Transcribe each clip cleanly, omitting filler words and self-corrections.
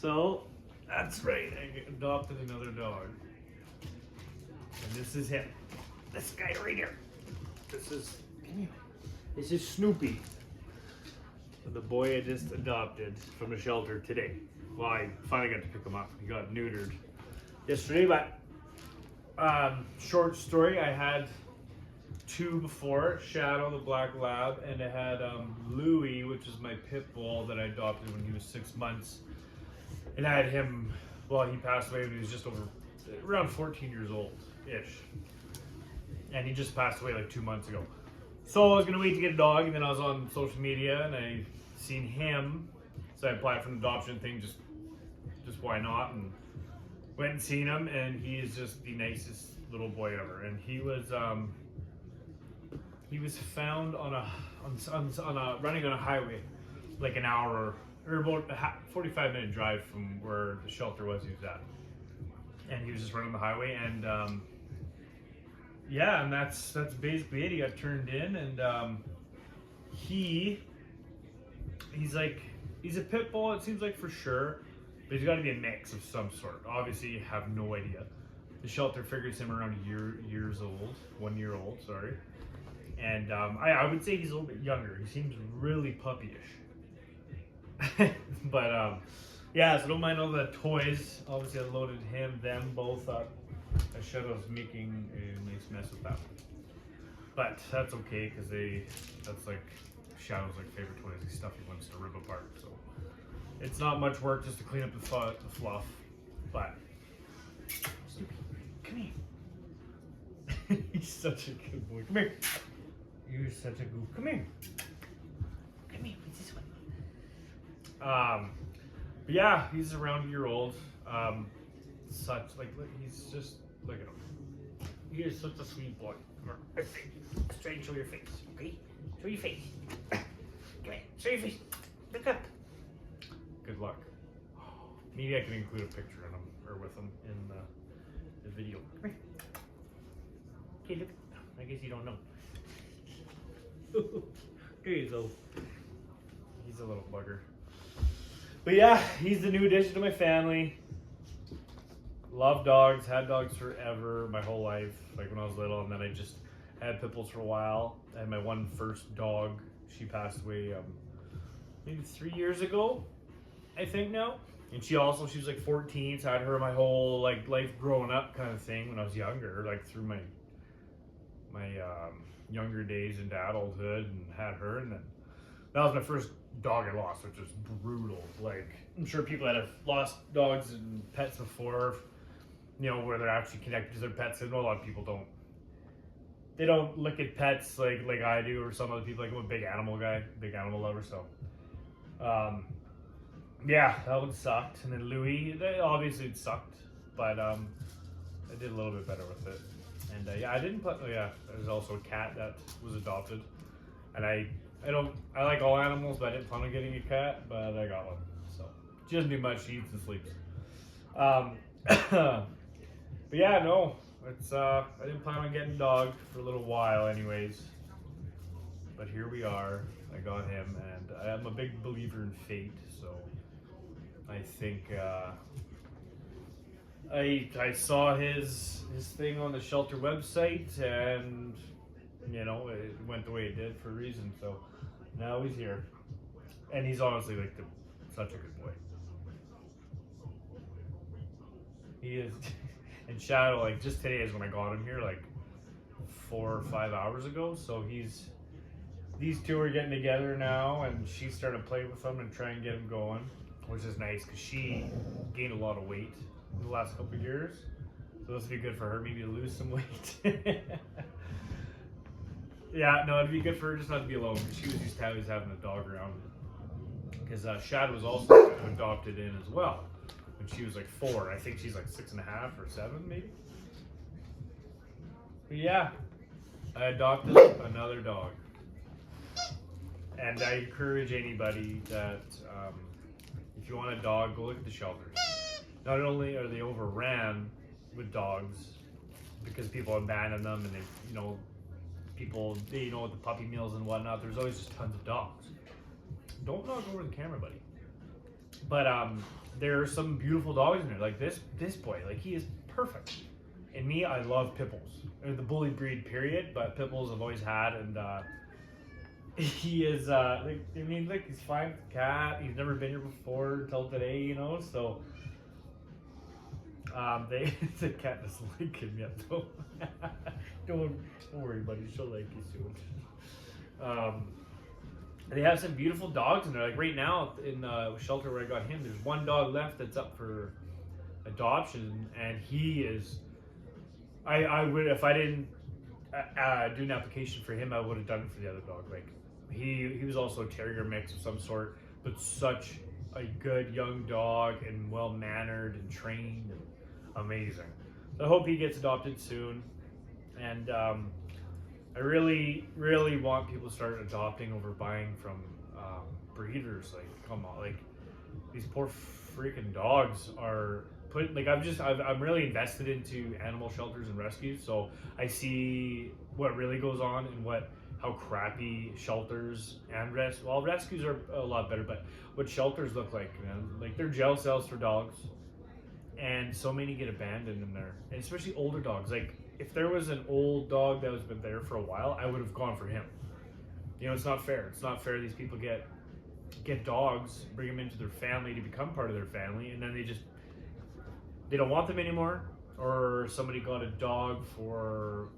So, that's right, I adopted another dog. And this is him. This guy right here. This is Snoopy. The boy I just adopted from the shelter today. Well, I finally got to pick him up. He got neutered yesterday, but short story, I had two before, Shadow, the black lab, and I had Louie, which is my pit bull that I adopted when he was 6 months. And I had him, well, he passed away when he was just around 14 years old-ish. And he just passed away like 2 months ago. So I was gonna wait to get a dog, and then I was on social media and I seen him. So I applied for an adoption thing, just why not, and went and seen him, and he is just the nicest little boy ever. And he was found running on a highway, like an hour or about a 45-minute drive from where the shelter was he was at. And he was just running the highway, and yeah, and that's basically it. He got turned in, and he's a pit bull, it seems like, for sure, but he's got to be a mix of some sort. Obviously, you have no idea. The shelter figures him around 1 year old, sorry. And I would say he's a little bit younger. He seems really puppyish. But yeah, so don't mind all the toys. Obviously, I loaded them both up. I should have making a nice mess with that one. But that's okay, because that's like Shadow's like favorite toys. He's stuff he wants to rip apart. So it's not much work just to clean up the fluff. But Snoopy, come here. He's such a good boy. Come here. You're such a goof. Come here. Come here. What's this one? But yeah, he's around a year old. He's just, look at him. He is such a sweet boy. Come here. Let's try and show your face, okay? Show your face. Come here. Show your face. Look up. Good luck. Maybe I can include a picture of him or with him in the video. Come here. Okay, look. I guess you don't know. There you go. He's a little bugger. But yeah, he's the new addition to my family. Love dogs, had dogs forever, my whole life, like when I was little, and then I just had pit bulls for a while. I had my first dog. She passed away maybe 3 years ago, I think now. And she was like 14, so I had her my whole like life growing up kind of thing when I was younger, like through my younger days into adulthood, and had her. And then that was my first dog I lost, which was brutal. Like, I'm sure people that have lost dogs and pets before, you know, where they're actually connected to their pets. I know a lot of people they don't look at pets like I do, or some other people. Like, I'm a big animal guy, big animal lover, so yeah, that one sucked. And then Louie, obviously it sucked, but I did a little bit better with it. And yeah, I didn't put, there's also a cat that was adopted. And I like all animals, but I didn't plan on getting a cat, but I got one. So she doesn't do much, she eats and sleeps. But yeah, no, it's I didn't plan on getting a dog for a little while anyways. But here we are. I got him, and I am a big believer in fate, so I think I saw his thing on the shelter website, and you know, it went the way it did for a reason. So now he's here, and he's honestly like such a good boy. He is. And Shadow, like, just today is when I got him here, like 4 or 5 hours ago. So these two are getting together now, and she started playing with him and trying to get him going, which is nice because she gained a lot of weight in the last couple of years. So this would be good for her, maybe to lose some weight. Yeah, no, it'd be good for her just not to be alone, because she was used to always having a dog around. Because Shadow was also adopted in as well when she was like 4. I think she's like 6.5 or 7, maybe. But yeah, I adopted another dog. And I encourage anybody that if you want a dog, go look at the shelters. Not only are they overran with dogs because people abandon them, and they with the puppy mills and whatnot, there's always just tons of dogs. Don't knock over the camera, buddy. But there are some beautiful dogs in there. Like this boy, like he is perfect. And me, I love pit bulls. They're the bully breed, period. But pit bulls I've always had, and he is like, I mean, look, he's fine with the cat. He's never been here before until today, you know. So the cat doesn't like him yet, though. don't worry, buddy. She'll like you soon. They have some beautiful dogs in there. Like right now in the shelter where I got him, there's one dog left that's up for adoption, and he is. I would, if I didn't do an application for him, I would have done it for the other dog. Like he was also a terrier mix of some sort, but such a good young dog and well mannered and trained and amazing. So I hope he gets adopted soon, and I really want people to start adopting over buying from breeders. Like, come on, like these poor freaking dogs are put. Like, I'm really invested into animal shelters and rescues, so I see what really goes on and how crappy shelters and rescues are a lot better, but what shelters look like, man. Like, they're jail cells for dogs, and so many get abandoned in there, and especially older dogs. Like, if there was an old dog that has been there for a while, I would have gone for him. You know, it's not fair. It's not fair. These people get dogs, bring them into their family to become part of their family, and then they don't want them anymore, or somebody got a dog for,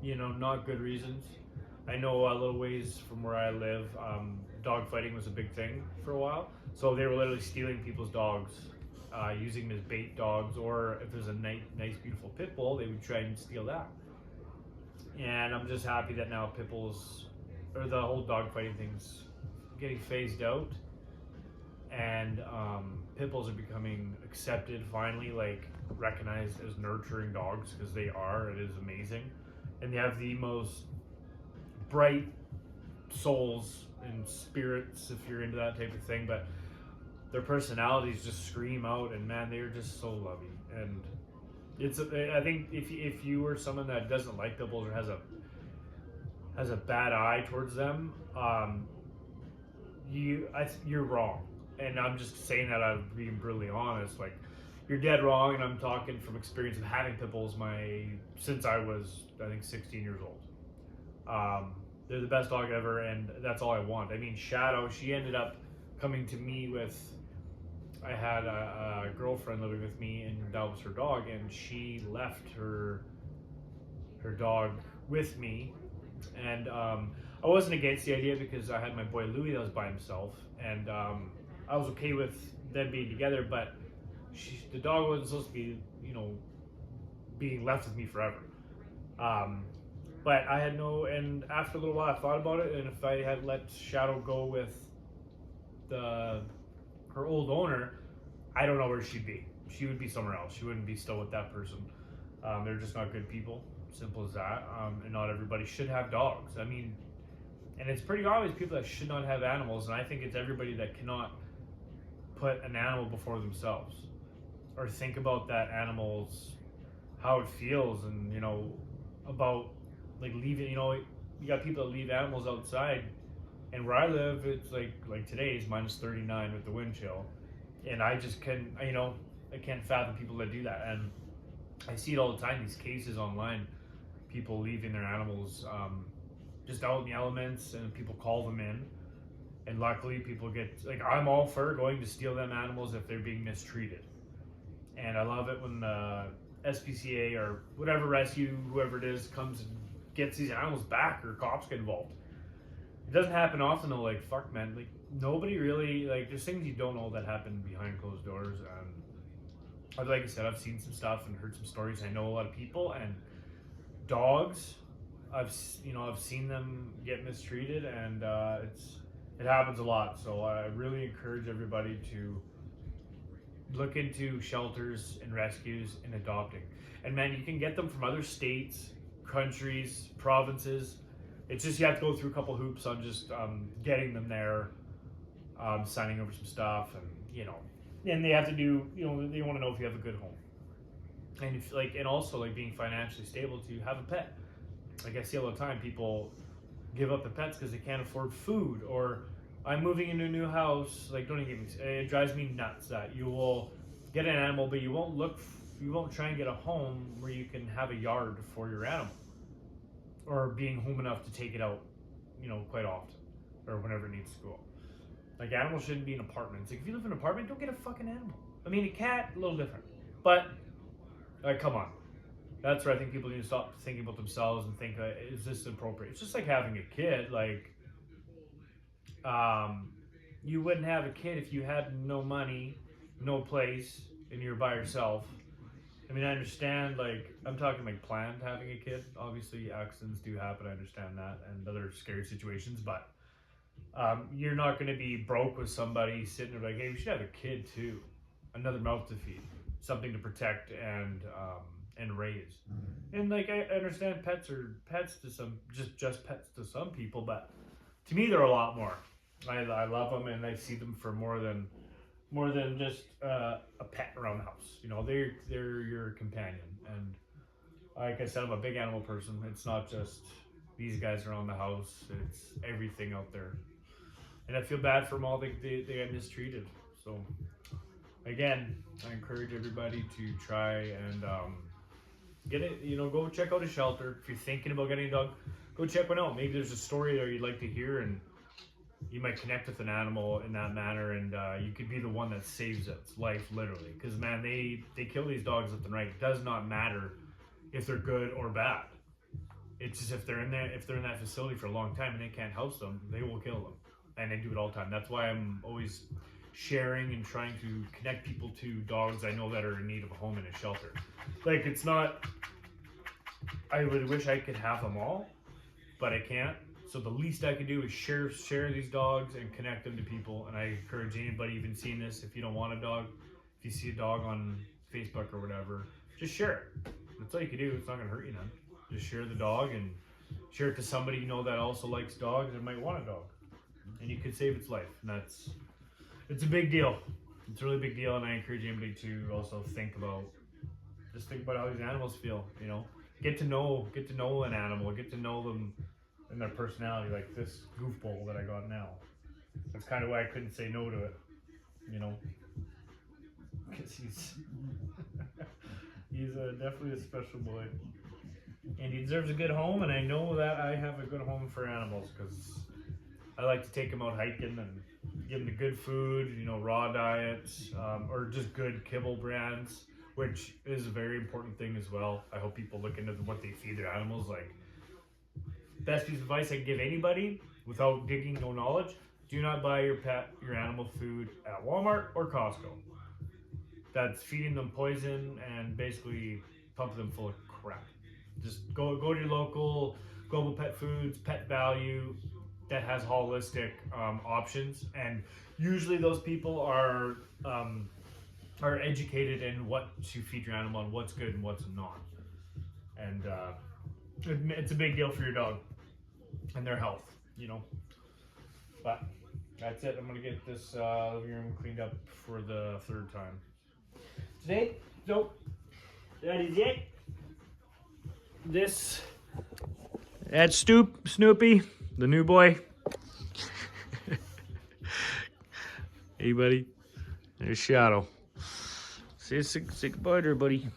you know, not good reasons. I know a little ways from where I live, dog fighting was a big thing for a while, so they were literally stealing people's dogs, using them as bait dogs, or if there's a nice beautiful pit bull, they would try and steal that. And I'm just happy that now pit bulls, or the whole dog fighting thing's getting phased out, and pit bulls are becoming accepted finally, like recognized as nurturing dogs, because they are. It is amazing, and they have the most bright souls and spirits if you're into that type of thing, but their personalities just scream out, and man, they're just so loving. And I think if you were someone that doesn't like pit bulls or has a bad eye towards them, you're wrong. And I'm just saying that I'm being brutally honest. Like, you're dead wrong, and I'm talking from experience of having pit bulls since I was, I think, 16 years old. They're the best dog ever, and that's all I want. I mean, Shadow, she ended up coming to me with, I had a girlfriend living with me, and that was her dog, and she left her dog with me, and I wasn't against the idea because I had my boy Louie that was by himself, and I was okay with them being together, but the dog wasn't supposed to be, you know, being left with me forever. But I had and after a little while I thought about it, and if I had let Shadow go with her old owner, I don't know where she'd be. She would be somewhere else. She wouldn't be still with that person. They're just not good people. Simple as that. And not everybody should have dogs. I mean, and it's pretty obvious people that should not have animals, and I think it's everybody that cannot put an animal before themselves, or think about that animal's, how it feels, and, you know, about like leaving, you know, you got people that leave animals outside, and where I live, it's like today is -39 with the wind chill, and I just can't, you know, I can't fathom people that do that. And I see it all the time, these cases online, people leaving their animals just out in the elements, and people call them in, and luckily people get, like, I'm all for going to steal them animals if they're being mistreated. And I love it when the SPCA or whatever rescue, whoever it is, comes and gets these animals back, or cops get involved. It doesn't happen often though. Like, fuck, man, like nobody really, like, there's things you don't know that happen behind closed doors. And like I said, I've seen some stuff and heard some stories. I know a lot of people, and dogs, I've seen them get mistreated, and it happens a lot. So I really encourage everybody to look into shelters and rescues and adopting. And man, you can get them from other states, countries, provinces. It's just you have to go through a couple hoops on just getting them there, signing over some stuff, and, you know, and they have to do, you know, they want to know if you have a good home, and if, like, and also like being financially stable to have a pet. Like, I see all the time people give up the pets because they can't afford food, or I'm moving into a new house. Like, don't even get me. It drives me nuts that you will get an animal, but you won't try and get a home where you can have a yard for your animal, or being home enough to take it out, quite often, or whenever it needs to go. Like, animals shouldn't be in apartments. Like, if you live in an apartment, don't get a fucking animal. I mean, a cat, a little different, but like, come on. That's where I think people need to stop thinking about themselves and think, is this appropriate? It's just like having a kid. Like, you wouldn't have a kid if you had no money, no place, and you're by yourself. I mean, I understand, like, I'm talking like planned having a kid. Obviously, accidents do happen. I understand that, and other scary situations, but you're not going to be broke with somebody sitting there like, hey, we should have a kid too. Another mouth to feed, something to protect and raise. And like, I understand pets are pets to some, just pets to some people, but to me, they're a lot more. I love them, and I see them for more than just a pet around the house. They're your companion. And like I said, I'm a big animal person. It's not just these guys around the house. It's everything out there. And I feel bad for them all. They get mistreated. So again, I encourage everybody to try and get it. Go check out a shelter. If you're thinking about getting a dog, go check one out. Maybe there's a story there you'd like to hear, and you might connect with an animal in that manner, and you could be the one that saves its life, literally. Because man, they kill these dogs left and right. It does not matter if they're good or bad. It's just if they're in that facility for a long time and they can't house them, they will kill them, and they do it all the time. That's why I'm always sharing and trying to connect people to dogs I know that are in need of a home in a shelter. Like, it's not. I would wish I could have them all, but I can't. So the least I can do is share these dogs and connect them to people. And I encourage anybody even seeing this, if you don't want a dog, if you see a dog on Facebook or whatever, just share it. That's all you can do. It's not going to hurt you none. Just share the dog and share it to somebody that also likes dogs and might want a dog. And you could save its life. And it's a big deal. It's a really big deal. And I encourage anybody to also think about how these animals feel. Get to know an animal, get to know them and their personality, like this goofball that I got now. That's kind of why I couldn't say no to it, because he's definitely a special boy, and he deserves a good home. And I know that I have a good home for animals, because I like to take him out hiking and give him the good food, raw diets, or just good kibble brands, which is a very important thing as well. I hope people look into what they feed their animals. Like, best piece of advice I can give anybody without digging no knowledge: do not buy your animal food at Walmart or Costco. That's feeding them poison and basically pumping them full of crap. Just go to your local Global Pet Foods, Pet Value, that has holistic options, and usually those people are educated in what to feed your animal and what's good and what's not. And it's a big deal for your dog and their health, But that's it. I'm gonna get this living room cleaned up for the third time today. So that is it. That's Snoopy, the new boy. Hey, buddy. There's Shadow. Say goodbye there, buddy.